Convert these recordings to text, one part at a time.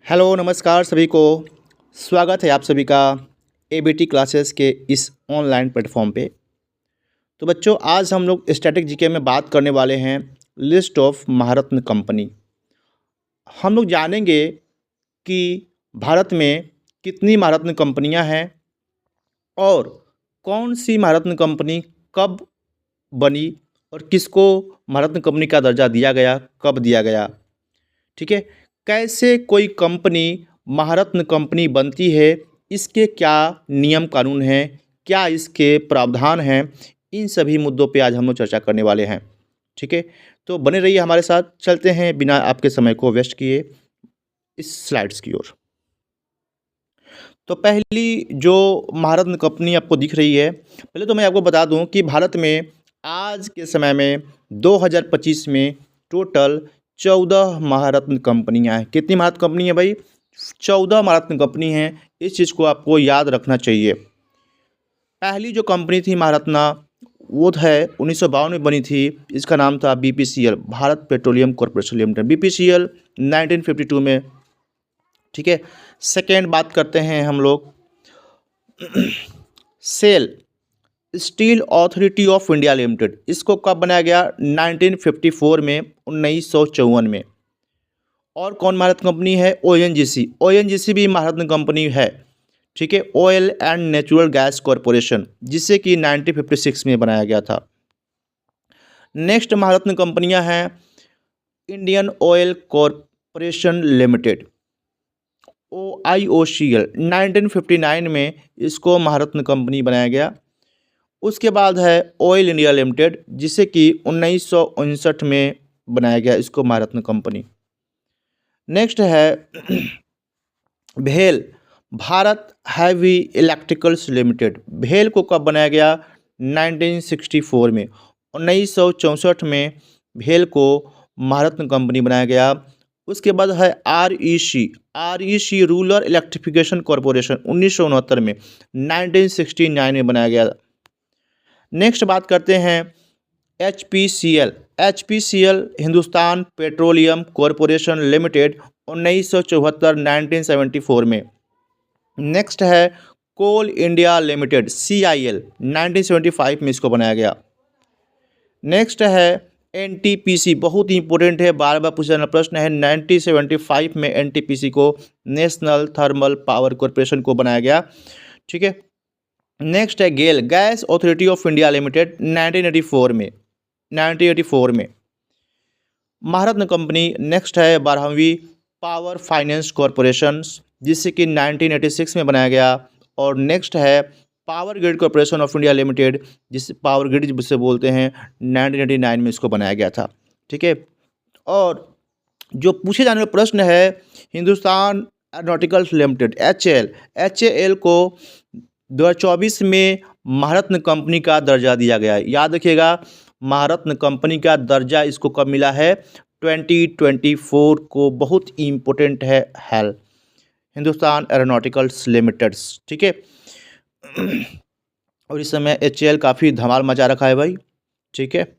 Hello नमस्कार सभी को। स्वागत है आप सभी का एबीटी क्लासेस के इस ऑनलाइन प्लेटफॉर्म पे। तो बच्चों, आज हम लोग स्टैटिक जीके में बात करने वाले हैं लिस्ट ऑफ महारत्न कंपनी। हम लोग जानेंगे कि भारत में कितनी महारत्न कंपनियां हैं और कौन सी महारत्न कंपनी कब बनी और किसको महारत्न कंपनी का दर्जा दिया गया, कब दिया गया। ठीक है, कैसे कोई कंपनी महारत्न कंपनी बनती है, इसके क्या नियम कानून हैं, क्या इसके प्रावधान हैं, इन सभी मुद्दों पे आज हम लोग चर्चा करने वाले हैं। ठीक है, तो बने रहिए हमारे साथ। चलते हैं बिना आपके समय को वेस्ट किए इस स्लाइड्स की ओर। तो पहली जो महारत्न कंपनी आपको दिख रही है, पहले तो मैं आपको बता दूं कि भारत में आज के समय में 2025 में टोटल 14 महारत्न कंपनियां हैं। कितनी महारत्न कंपनी है भाई? 14 महारत्न कंपनी हैं। इस चीज़ को आपको याद रखना चाहिए। पहली जो कंपनी थी महारत्ना, वो है 1952 में बनी थी। इसका नाम था BPCL, Bharat petroleum corporation limited. BPCL 1952 में। ठीक है, सेकेंड बात करते हैं हम लोग SAIL, steel authority of India limited. इसको कब बनाया गया? 1954 में, 1954 में। और कौन महारत्न कंपनी है? ओएनजीसी। ओएनजीसी भी महारत्न कंपनी है। ठीक है, oil and natural gas corporation, जिसे कि 1956 में बनाया गया था। नेक्स्ट महारत्न कंपनियां हैं Indian oil corporation limited, OIOCL। 1959 में इसको महारत्न कंपनी बनाया गया। उसके बाद है ऑयल इंडिया लिमिटेड, जिसे कि 1959 में बनाया गया, इसको महारत्न कंपनी। नेक्स्ट है भेल, भारत हैवी इलेक्ट्रिकल्स लिमिटेड। भेल को कब बनाया गया? 1964 में। 1964 में भेल को महारत्न कंपनी बनाया गया। उसके बाद है REC रूरल इलेक्ट्रिफिकेशन कॉरपोरेशन, 1969 में। 1969 में बनाया गया। नेक्स्ट बात करते हैं HPCL Hindustan petroleum corporation limited, 1974 1974 में। नेक्स्ट है कोल इंडिया लिमिटेड, CIL, 1975 में इसको बनाया गया। नेक्स्ट है NTPC, बहुत ही इंपॉर्टेंट है, बार बार पूछा जाना प्रश्न है। 1975 में NTPC को, नेशनल थर्मल पावर कॉरपोरेशन को बनाया गया। ठीक है, नेक्स्ट है GAIL, gas authority of India limited, 1984 में महारत्न कंपनी। नेक्स्ट है 12वीं पावर फाइनेंस कॉरपोरेशन, जिससे कि 1986 में बनाया गया। और नेक्स्ट है power grid corporation of India limited, जिसे पावर ग्रिड जिसे बोलते हैं, 1989 में इसको बनाया गया था। ठीक है, और जो पूछे जाने वाला प्रश्न है हिंदुस्तान एरोनॉटिकल्स लिमिटेड, HAL को 2024 में महारत्न कंपनी का दर्जा दिया गया है। याद रखिएगा, महारत्न कंपनी का दर्जा इसको कब मिला है? 2024 को। बहुत इम्पोर्टेंट है HAL, हिंदुस्तान एरोनॉटिकल्स लिमिटेड्स। ठीक है, और इस समय HAL काफ़ी धमाल मचा रखा है भाई। ठीक है,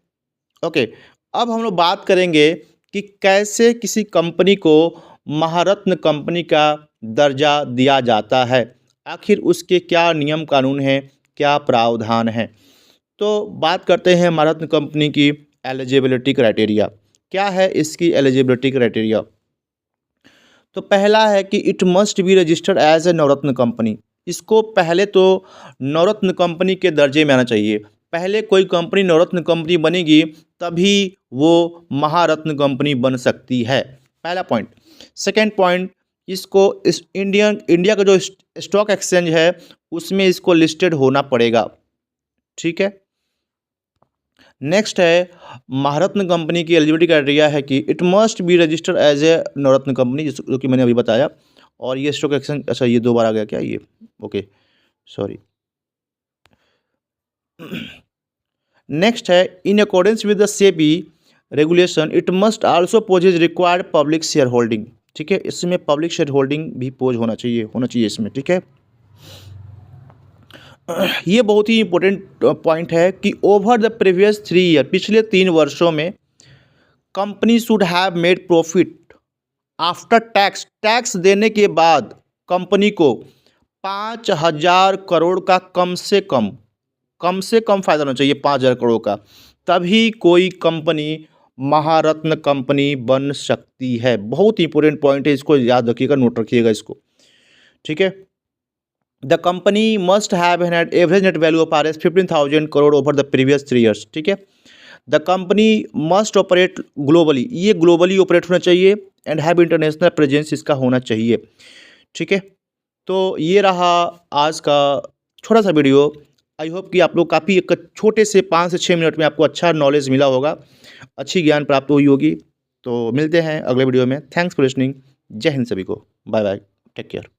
ओके। अब हम लोग बात करेंगे कि कैसे किसी कंपनी को महारत्न कंपनी का दर्जा दिया जाता है, आखिर उसके क्या नियम कानून हैं, क्या प्रावधान हैं। तो बात करते हैं महारत्न कंपनी की एलिजिबिलिटी क्राइटेरिया। क्या है इसकी एलिजिबिलिटी क्राइटेरिया? तो पहला है कि it must be registered as a Navratna company. इसको पहले तो नवरत्न कंपनी के दर्जे में आना चाहिए। पहले कोई कंपनी नवरत्न कंपनी बनेगी तभी वो महारत्न कंपनी बन सकती है, पहला पॉइंट। सेकेंड पॉइंट, इसको इस इंडिया का जो स्टॉक एक्सचेंज है उसमें इसको लिस्टेड होना पड़ेगा। ठीक है, नेक्स्ट है महारत्न कंपनी की एलिजिबिलिटी क्राइटेरिया है कि it must be registered as a Navratna company, जो कि मैंने अभी बताया। और ये स्टॉक एक्सचेंज, अच्छा ये दो बार आ गया क्या ये? Okay, sorry. नेक्स्ट है in accordance with the SEBI regulation it must also possess required public share holding. ठीक है, इसमें पब्लिक शेयर होल्डिंग भी पोज होना चाहिए इसमें। ठीक है, ये बहुत ही इंपॉर्टेंट पॉइंट है कि ओवर द प्रीवियस 3 ईयर, पिछले 3 वर्षों में company should have made profit after tax, tax देने के बाद कंपनी को 5,000 करोड़ का कम से कम फायदा होना चाहिए, 5,000 करोड़ का, तभी कोई कंपनी महारत्न कंपनी बन सकती है। बहुत इंपॉर्टेंट पॉइंट है, इसको याद रखिएगा, नोट रखिएगा इसको, ठीक है। The company must have an average net value of RS 15,000 crore over the previous 3 years, ठीक है। The company must operate globally, ये ग्लोबली ऑपरेट होना चाहिए, एंड हैव इंटरनेशनल प्रेजेंस इसका होना चाहिए, ठीक है। तो ये रहा आज का छोटा सा वीडियो। आई होप कि आप लोग काफ़ी एक छोटे से 5 से 6 मिनट में आपको अच्छा नॉलेज मिला होगा, अच्छी ज्ञान प्राप्त हुई होगी। तो मिलते हैं अगले वीडियो में। Thanks for listening. जय हिंद सभी को। Bye bye, take care.